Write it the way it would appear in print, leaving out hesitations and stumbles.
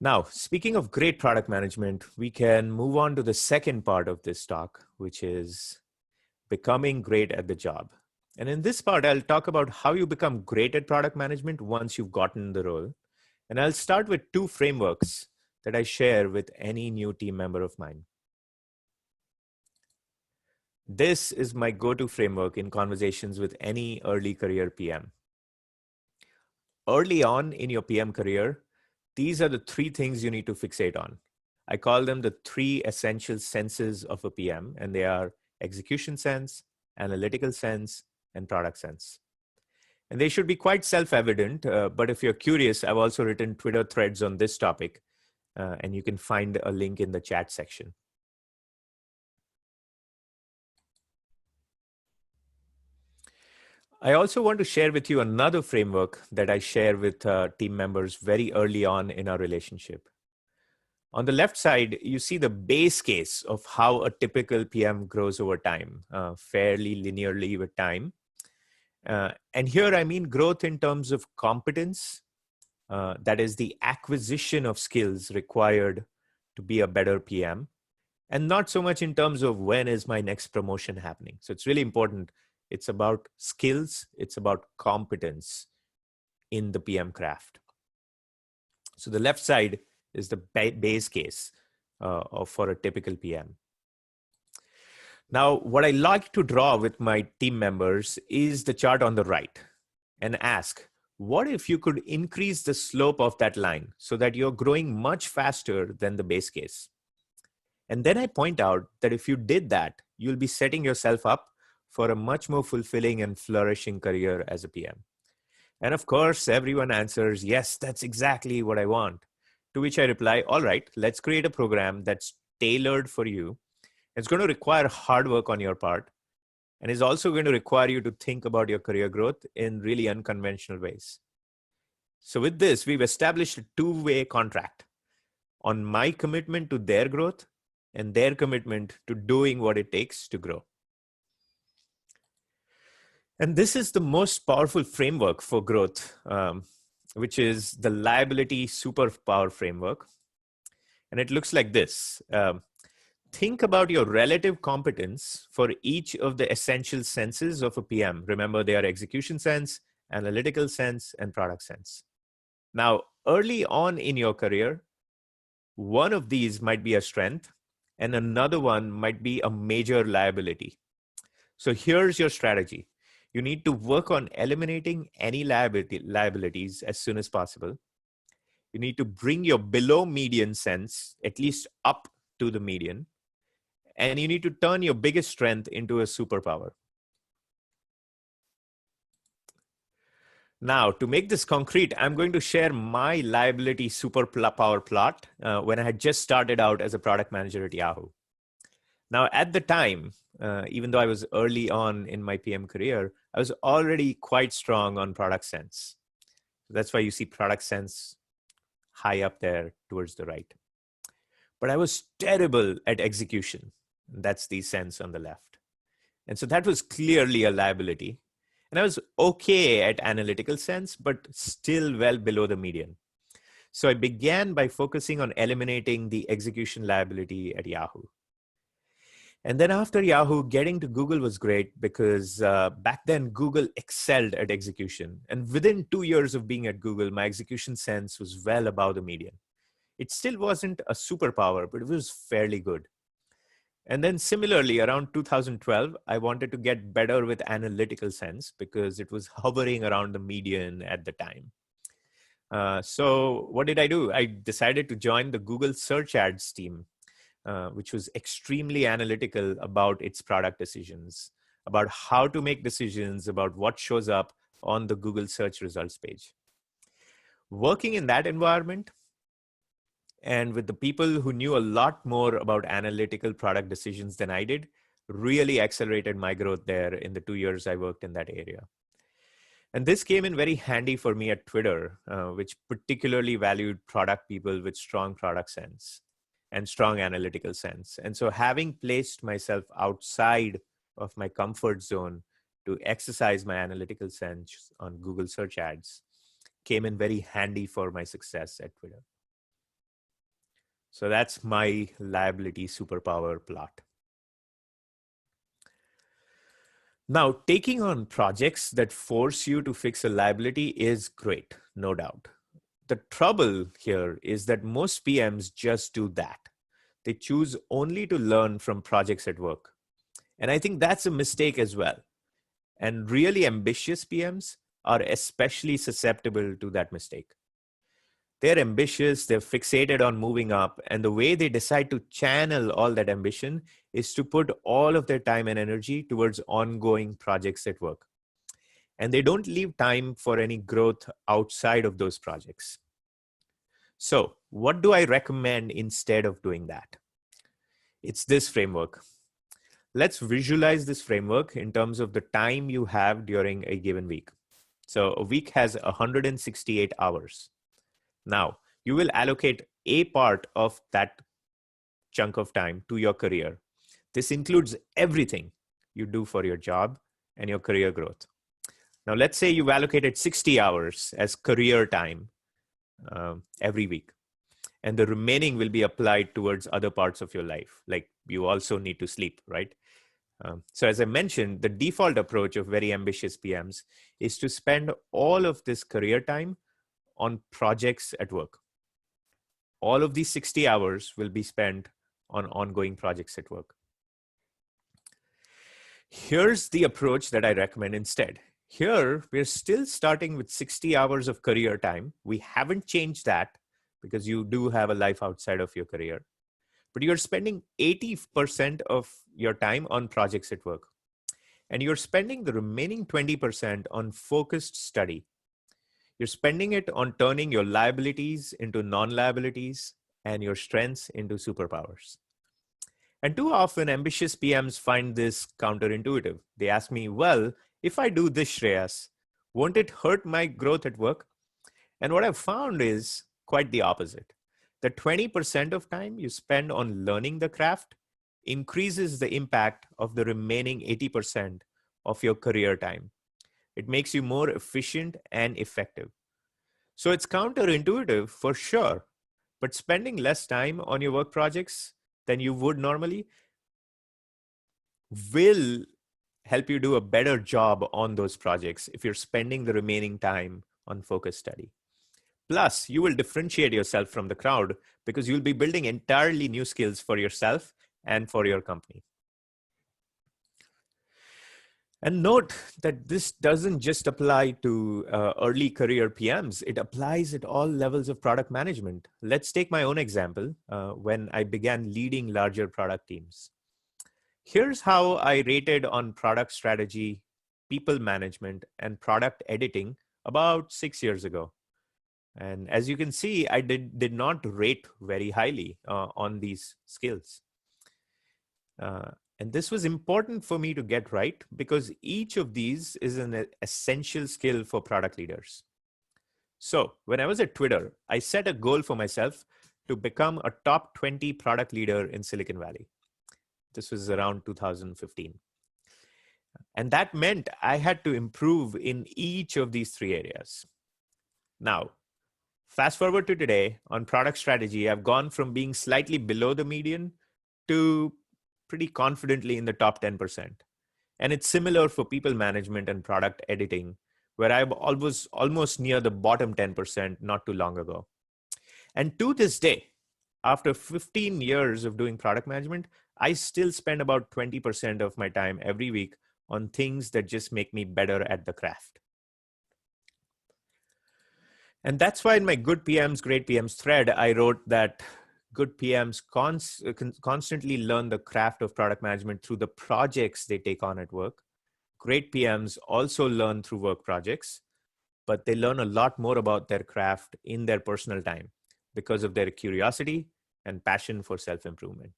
Now, speaking of great product management, we can move on to the second part of this talk, which is becoming great at the job. And in this part, I'll talk about how you become great at product management once you've gotten the role. And I'll start with two frameworks that I share with any new team member of mine. This is my go-to framework in conversations with any early career PM. Early on in your PM career, these are the three things you need to fixate on. I call them the three essential senses of a PM, and they are execution sense, analytical sense, and product sense. And they should be quite self-evident, but if you're curious, I've also written Twitter threads on this topic, and you can find a link in the chat section. I also want to share with you another framework that I share with team members very early on in our relationship. On the left side, you see the base case of how a typical PM grows over time, fairly linearly with time. And here I mean growth in terms of competence, that is the acquisition of skills required to be a better PM, and not so much in terms of when is my next promotion happening. So it's really important. It's about skills, it's about competence in the PM craft. So the left side is the base case for a typical PM. Now, what I like to draw with my team members is the chart on the right and ask, what if you could increase the slope of that line so that you're growing much faster than the base case? And then I point out that if you did that, you'll be setting yourself up for a much more fulfilling and flourishing career as a PM. And of course, everyone answers, yes, that's exactly what I want. To which I reply, all right, let's create a program that's tailored for you. It's going to require hard work on your part, and is also going to require you to think about your career growth in really unconventional ways. So with this, we've established a two-way contract on my commitment to their growth and their commitment to doing what it takes to grow. And this is the most powerful framework for growth, which is the Liability Superpower framework. And it looks like this. Think about your relative competence for each of the essential senses of a PM. Remember, they are execution sense, analytical sense, and product sense. Now, early on in your career, one of these might be a strength, and another one might be a major liability. So here's your strategy. You need to work on eliminating any liabilities as soon as possible. You need to bring your below median sense at least up to the median. And you need to turn your biggest strength into a superpower. Now, to make this concrete, I'm going to share my liability superpower plot when I had just started out as a product manager at Yahoo. Now, at the time, even though I was early on in my PM career, I was already quite strong on product sense. That's why you see product sense high up there towards the right. But I was terrible at execution. That's the sense on the left. And so that was clearly a liability. And I was okay at analytical sense, but still well below the median. So I began by focusing on eliminating the execution liability at Yahoo. And then after Yahoo, getting to Google was great because back then Google excelled at execution. And within 2 years of being at Google, my execution sense was well above the median. It still wasn't a superpower, but it was fairly good. And then similarly, around 2012, I wanted to get better with analytical sense because it was hovering around the median at the time. So what did I do? I decided to join the Google search ads team, which was extremely analytical about its product decisions, about how to make decisions about what shows up on the Google search results page. Working in that environment, and with the people who knew a lot more about analytical product decisions than I did, really accelerated my growth there in the 2 years I worked in that area. And this came in very handy for me at Twitter, which particularly valued product people with strong product sense and strong analytical sense. And so having placed myself outside of my comfort zone to exercise my analytical sense on Google search ads came in very handy for my success at Twitter. So that's my liability superpower plot. Now, taking on projects that force you to fix a liability is great, no doubt. The trouble here is that most PMs just do that. They choose only to learn from projects at work. And I think that's a mistake as well. And really ambitious PMs are especially susceptible to that mistake. They're ambitious, they're fixated on moving up, and the way they decide to channel all that ambition is to put all of their time and energy towards ongoing projects at work. And they don't leave time for any growth outside of those projects. So, what do I recommend instead of doing that? It's this framework. Let's visualize this framework in terms of the time you have during a given week. So, a week has 168 hours. Now, you will allocate a part of that chunk of time to your career. This includes everything you do for your job and your career growth. Now, let's say you've allocated 60 hours as career time every week, and the remaining will be applied towards other parts of your life. Like you also need to sleep, right? So as I mentioned, the default approach of very ambitious PMs is to spend all of this career time on projects at work. All of these 60 hours will be spent on ongoing projects at work. Here's the approach that I recommend instead. Here, we're still starting with 60 hours of career time. We haven't changed that because you do have a life outside of your career. But you're spending 80% of your time on projects at work. And you're spending the remaining 20% on focused study. You're spending it on turning your liabilities into non-liabilities and your strengths into superpowers. And too often, ambitious PMs find this counterintuitive. They ask me, well, if I do this, Shreyass, won't it hurt my growth at work? And what I've found is quite the opposite. The 20% of time you spend on learning the craft increases the impact of the remaining 80% of your career time. It makes you more efficient and effective. So it's counterintuitive for sure, but spending less time on your work projects than you would normally will help you do a better job on those projects if you're spending the remaining time on focused study. Plus, you will differentiate yourself from the crowd because you'll be building entirely new skills for yourself and for your company. And note that this doesn't just apply to early career PMs. It applies at all levels of product management. Let's take my own example when I began leading larger product teams. Here's how I rated on product strategy, people management, and product editing about 6 years ago. And as you can see, I did not rate very highly on these skills. And this was important for me to get right because each of these is an essential skill for product leaders. So when I was at Twitter, I set a goal for myself to become a top 20 product leader in Silicon Valley. This was around 2015. And that meant I had to improve in each of these three areas. Now, fast forward to today, on product strategy, I've gone from being slightly below the median to pretty confidently in the top 10%. And it's similar for people management and product editing, where I was almost near the bottom 10% not too long ago. And to this day, after 15 years of doing product management, I still spend about 20% of my time every week on things that just make me better at the craft. And that's why in my Good PMs, Great PMs thread, I wrote that good PMs constantly learn the craft of product management through the projects they take on at work. Great PMs also learn through work projects, but they learn a lot more about their craft in their personal time because of their curiosity and passion for self-improvement.